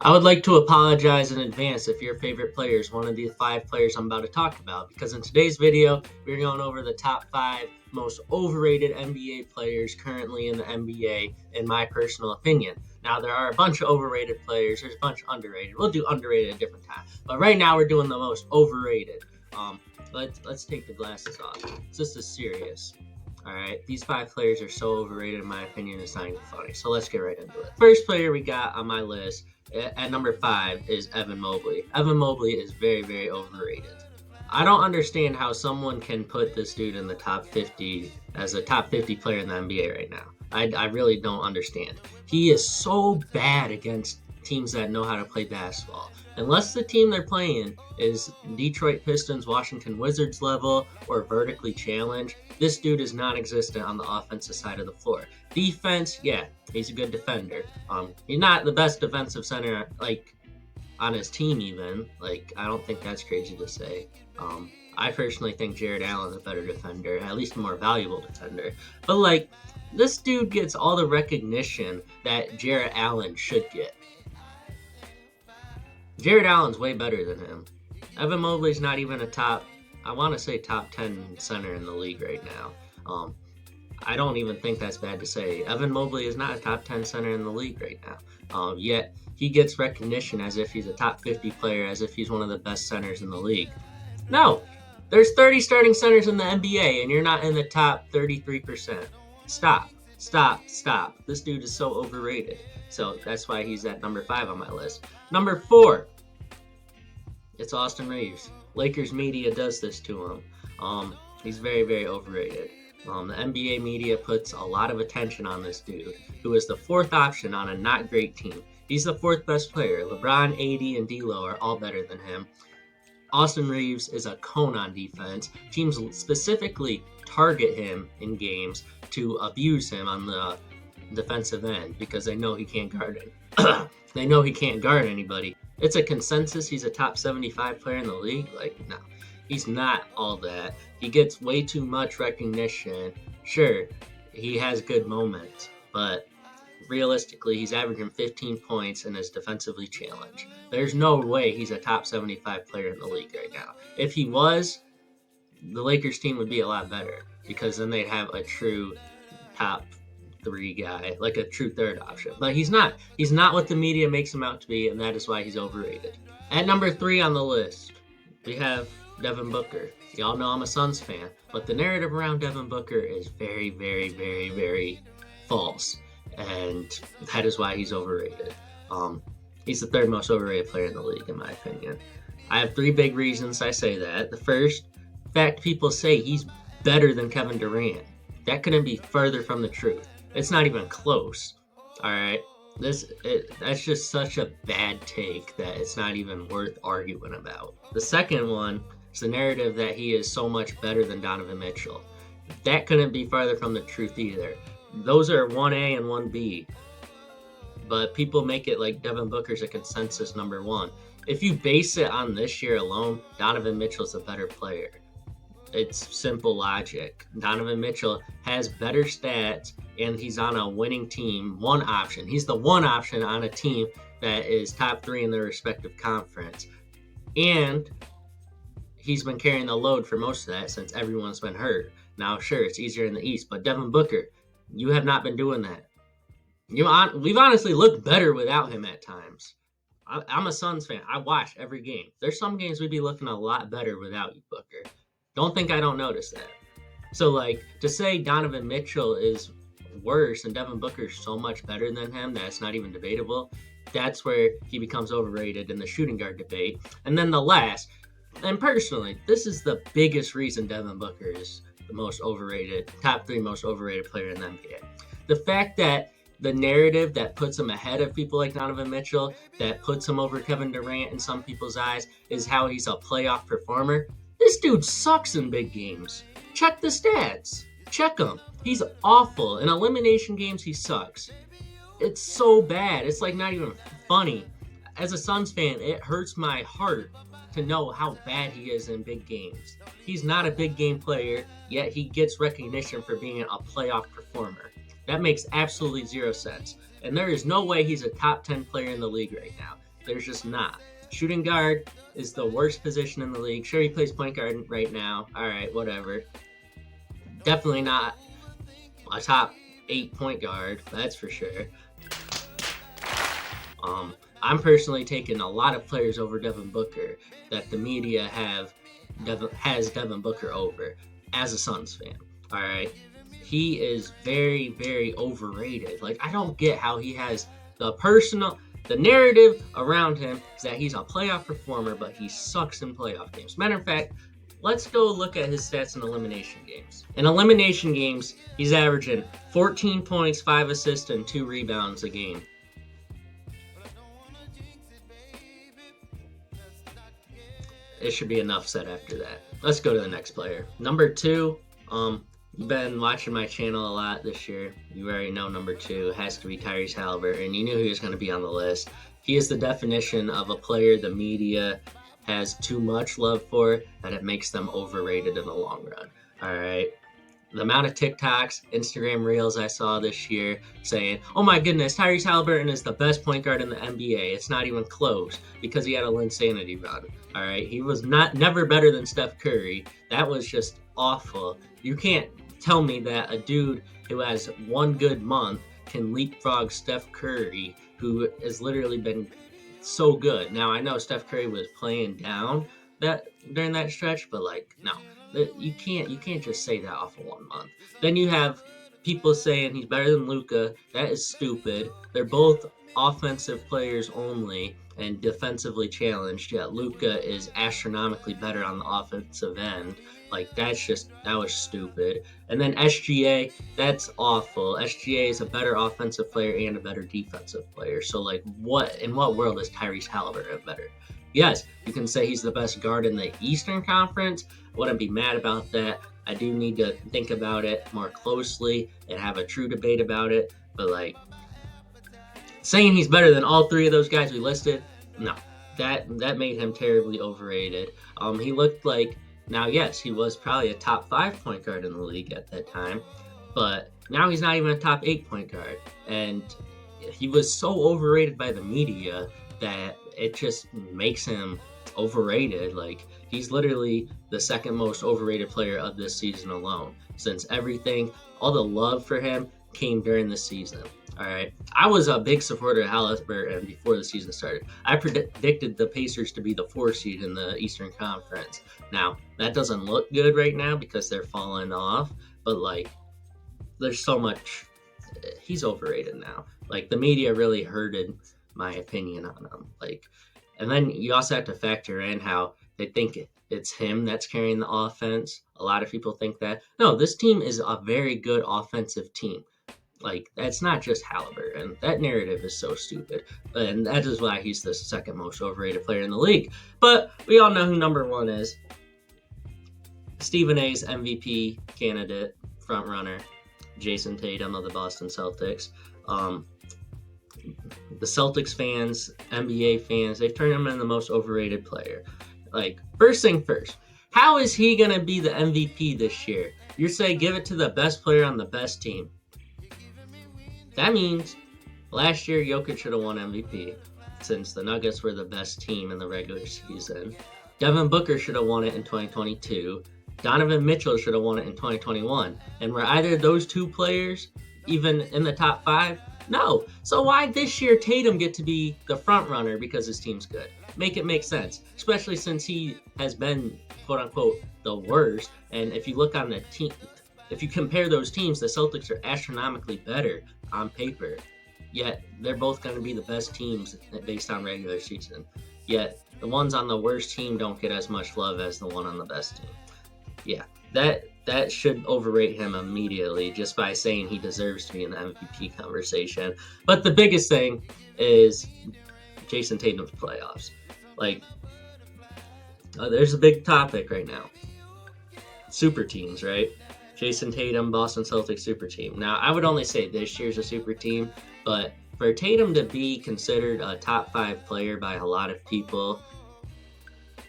I would like to apologize in advance if your favorite player is one of the five players I'm about to talk about, because in today's video, we're going over the top five most overrated NBA players currently in the NBA, in my personal opinion. Now, there are a bunch of overrated players, there's a bunch of underrated. We'll do underrated at a different time, but right now we're doing the most overrated. Um, let's take the glasses off. This is serious. All right, these five players are so overrated in my opinion. It's not even funny. So let's get right into it. First player we got on my list at number five is Evan Mobley. Evan Mobley is very, very overrated. I don't understand how someone can put this dude in the top 50 as a top 50 player in the NBA right now. I really don't understand. He is so bad against teams that know how to play basketball. Unless the team they're playing is Detroit Pistons, Washington Wizards level, or vertically challenged, this dude is non-existent on the offensive side of the floor. Defense, yeah, he's a good defender. He's not the best defensive center, like, on his team even. Like, I don't think that's crazy to say. I personally think Jared Allen's a better defender, at least a more valuable defender. But, like, this dude gets all the recognition that Jared Allen should get. Jared Allen's way better than him. Evan Mobley's not even a top, I want to say top 10 center in the league right now. I don't even think that's bad to say. Evan Mobley is not a top 10 center in the league right now. Yet he gets recognition as if he's a top 50 player, as if he's one of the best centers in the league. No, there's 30 starting centers in the NBA, and you're not in the top 33%. Stop. This dude is so overrated. So that's why he's at number 5 on my list. Number 4, it's Austin Reeves. Lakers media does this to him. He's very, very overrated. The NBA media puts a lot of attention on this dude, who is the 4th option on a not great team. He's the 4th best player. LeBron, AD, and D'Lo are all better than him. Austin Reeves is a cone on defense. Teams specifically target him in games to abuse him on the defensive end because they know he can't guard it. They know he can't guard anybody. It's a consensus he's a top 75 player in the league. Like, no, he's not all that. He gets way too much recognition. Sure, he has good moments, but realistically, he's averaging 15 points and is defensively challenged. There's no way he's a top 75 player in the league right now. If he was, the Lakers team would be a lot better because then they'd have a true top 3 guy, like a true 3rd option. But he's not. He's not what the media makes him out to be, and that is why he's overrated. At number 3 on the list, we have Devin Booker. Y'all know I'm a Suns fan, but the narrative around Devin Booker is very, very, very, very false, and that is why he's overrated. He's the 3rd most overrated player in the league, in my opinion. I have 3 big reasons I say that. The first, fact people say he's better than Kevin Durant. That couldn't be further from the truth. It's not even close. All right, that's just such a bad take that it's not even worth arguing about. The second one is the narrative that he is so much better than Donovan Mitchell. That couldn't be farther from the truth either. Those are 1A and 1B. But people make it like Devin Booker's a consensus number 1. If you base it on this year alone, Donovan Mitchell's a better player. It's simple logic. Donovan Mitchell has better stats, and he's on a winning team, 1 option. He's the 1 option on a team that is top 3 in their respective conference. And he's been carrying the load for most of that since everyone's been hurt. Now, sure, it's easier in the East, but Devin Booker, you have not been doing that. We've honestly looked better without him at times. I'm a Suns fan. I watch every game. There's some games we'd be looking a lot better without you, Booker. Don't think I don't notice that. So, like, to say Donovan Mitchell is worse and Devin Booker is so much better than him that it's not even debatable, that's where he becomes overrated in the shooting guard debate. And then the last, and personally, this is the biggest reason Devin Booker is the most overrated, top 3 most overrated player in the NBA. The fact that the narrative that puts him ahead of people like Donovan Mitchell, that puts him over Kevin Durant in some people's eyes, is how he's a playoff performer. This dude sucks in big games. Check the stats. Check him. He's awful. In elimination games, he sucks. It's so bad. It's like not even funny. As a Suns fan, it hurts my heart to know how bad he is in big games. He's not a big game player, yet he gets recognition for being a playoff performer. That makes absolutely 0 sense. And there is no way he's a top 10 player in the league right now. There's just not. Shooting guard is the worst position in the league. Sure, he plays point guard right now. All right, whatever. Definitely not a top 8 point guard, that's for sure. I'm personally taking a lot of players over Devin Booker that the media has Devin Booker over as a Suns fan. All right, he is very, very overrated. Like, I don't get how he has the narrative around him is that he's a playoff performer, but he sucks in playoff games. Matter of fact, let's go look at his stats in elimination games. In elimination games, he's averaging 14 points, 5 assists, and 2 rebounds a game. It should be enough said after that. Let's go to the next player. Number 2, you've been watching my channel a lot this year. You already know number 2 has to be Tyrese Haliburton. You knew he was going to be on the list. He is the definition of a player the media has too much love for, that it makes them overrated in the long run. All right. The amount of TikToks, Instagram Reels I saw this year saying, oh my goodness, Tyrese Haliburton is the best point guard in the NBA. It's not even close because he had a Linsanity run. All right. He was never better than Steph Curry. That was just awful. You can't tell me that a dude who has one good month can leapfrog Steph Curry, who has literally been so good. Now, I know Steph Curry was playing down during that stretch, but like, no. You can't just say that off of 1 month. Then you have people saying he's better than Luka. That is stupid. They're both offensive players only and defensively challenged. Yet Luka is astronomically better on the offensive end. Like, that was stupid. And then SGA, that's awful. SGA is a better offensive player and a better defensive player. So like, in what world is Tyrese Haliburton better? Yes, you can say he's the best guard in the Eastern Conference. I wouldn't be mad about that. I do need to think about it more closely and have a true debate about it. But like, saying he's better than all 3 of those guys we listed, no. That made him terribly overrated. He looked like, now yes, he was probably a top 5 point guard in the league at that time, but now he's not even a top 8 point guard. And he was so overrated by the media that it just makes him overrated. Like, he's literally the second most overrated player of this season alone, since all the love for him came during the season. All right, I was a big supporter of Haliburton before the season started. I predicted the Pacers to be the 4 seed in the Eastern Conference. Now, that doesn't look good right now because they're falling off, but like, there's so much. He's overrated now. Like, the media really hurted my opinion on him. Like, and then you also have to factor in how they think it's him that's carrying the offense. A lot of people think that. No, this team is a very good offensive team. Like, that's not just Haliburton. That narrative is so stupid. And that is why he's the second most overrated player in the league. But we all know who number 1 is. Stephen A's MVP candidate, frontrunner, Jayson Tatum of the Boston Celtics. The Celtics fans, NBA fans, they've turned him into the most overrated player. Like, first thing first, how is he going to be the MVP this year? You're saying give it to the best player on the best team. That means last year Jokic should have won MVP since the Nuggets were the best team in the regular season. Devin Booker should have won it in 2022. Donovan Mitchell should have won it in 2021. And were either of those 2 players even in the top 5? No. So why this year Tatum get to be the front runner because his team's good? Make it make sense, especially since he has been, quote unquote, the worst. And if you look on the team, if you compare those teams, the Celtics are astronomically better on paper. Yet they're both going to be the best teams based on regular season. Yet the ones on the worst team don't get as much love as the one on the best team. Yeah, that should overrate him immediately just by saying he deserves to be in the MVP conversation. But the biggest thing is Jayson Tatum's playoffs. Like, there's a big topic right now. Super teams, right? Jayson Tatum, Boston Celtics super team. Now, I would only say this year's a super team, but for Tatum to be considered a top 5 player by a lot of people,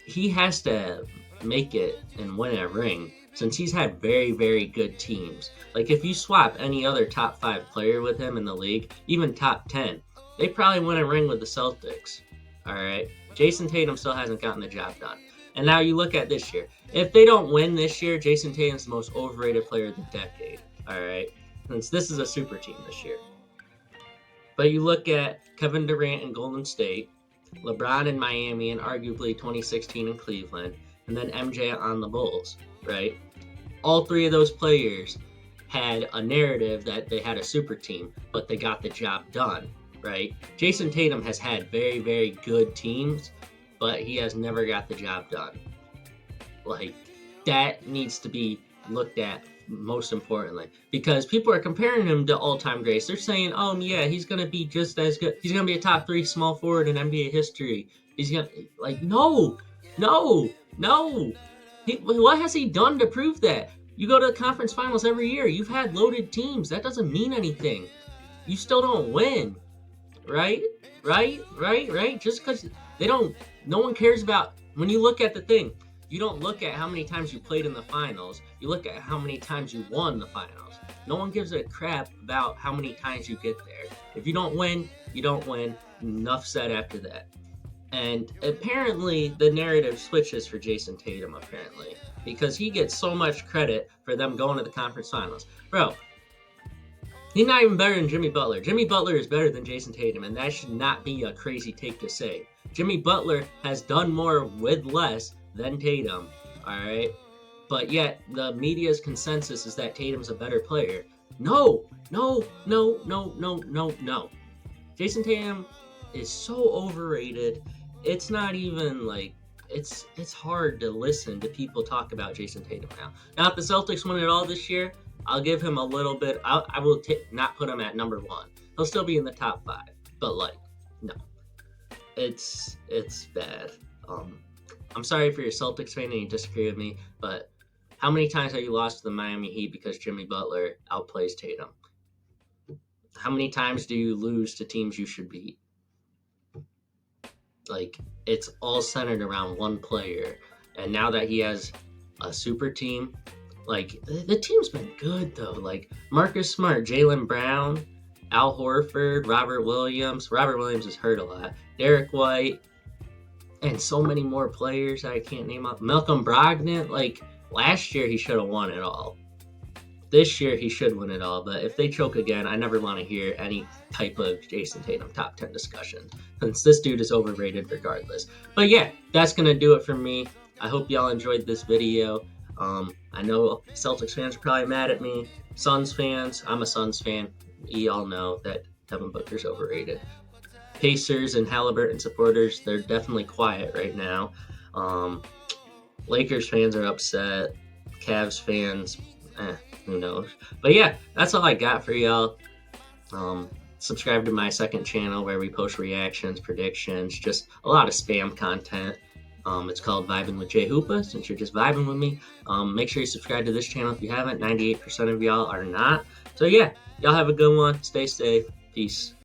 he has to make it and win a ring, since he's had very, very good teams. Like, if you swap any other top 5 player with him in the league, even top 10, they probably win a ring with the Celtics. All right. Jayson Tatum still hasn't gotten the job done. And now you look at this year. If they don't win this year, Jayson Tatum's the most overrated player of the decade. All right. Since this is a super team this year. But you look at Kevin Durant in Golden State, LeBron in Miami, and arguably 2016 in Cleveland, and then MJ on the Bulls, right? All three of those players had a narrative that they had a super team, but they got the job done, right? Jayson Tatum has had very, very good teams, but he has never got the job done. Like, that needs to be looked at most importantly, because people are comparing him to all-time greats. They're saying, "Oh yeah, he's gonna be just as good. He's gonna be a top 3 small forward in NBA history." He's gonna no, no, no. What has he done to prove that? You go to the conference finals every year. You've had loaded teams. That doesn't mean anything. You still don't win, right? Right. Just because they don't, no one cares about. When you look at the thing, you don't look at how many times you played in the finals. You look at how many times you won the finals. No one gives a crap about how many times you get there. If you don't win, you don't win. Enough said after that. And apparently the narrative switches for Jayson Tatum, apparently, because he gets so much credit for them going to the conference finals. Bro, he's not even better than Jimmy Butler. Jimmy Butler is better than Jayson Tatum, and that should not be a crazy take to say. Jimmy Butler has done more with less than Tatum, all right? But yet, the media's consensus is that Tatum's a better player. No. Jayson Tatum is so overrated. It's not even like, it's hard to listen to people talk about Jayson Tatum now. Now, if the Celtics win it all this year, I'll give him a little bit. I will not put him at number 1. He'll still be in the top 5. But no, it's bad. I'm sorry for your Celtics fan and you disagree with me, but how many times have you lost to the Miami Heat because Jimmy Butler outplays Tatum? How many times do you lose to teams you should beat? It's all centered around one player. And now that he has a super team, the team's been good, though. Marcus Smart, Jaylen Brown, Al Horford, Robert Williams. Robert Williams is hurt a lot. Derek White, and so many more players I can't name up. Malcolm Brogdon, last year he should have won it all. This year he should win it all, but if they choke again, I never want to hear any type of Jayson Tatum top 10 discussion, since this dude is overrated regardless. But yeah, that's going to do it for me. I hope y'all enjoyed this video. I know Celtics fans are probably mad at me. Suns fans, I'm a Suns fan. Y'all know that Devin Booker's overrated. Pacers and Halliburton supporters, they're definitely quiet right now. Lakers fans are upset. Cavs fans, who knows? But yeah, that's all I got for y'all. Subscribe to my second channel where we post reactions, predictions, just a lot of spam content. It's called Vibing with Jay Hoopa, since you're just vibing with me. Make sure you subscribe to this channel if you haven't. 98% of y'all are not. So yeah, y'all have a good one. Stay safe. Peace.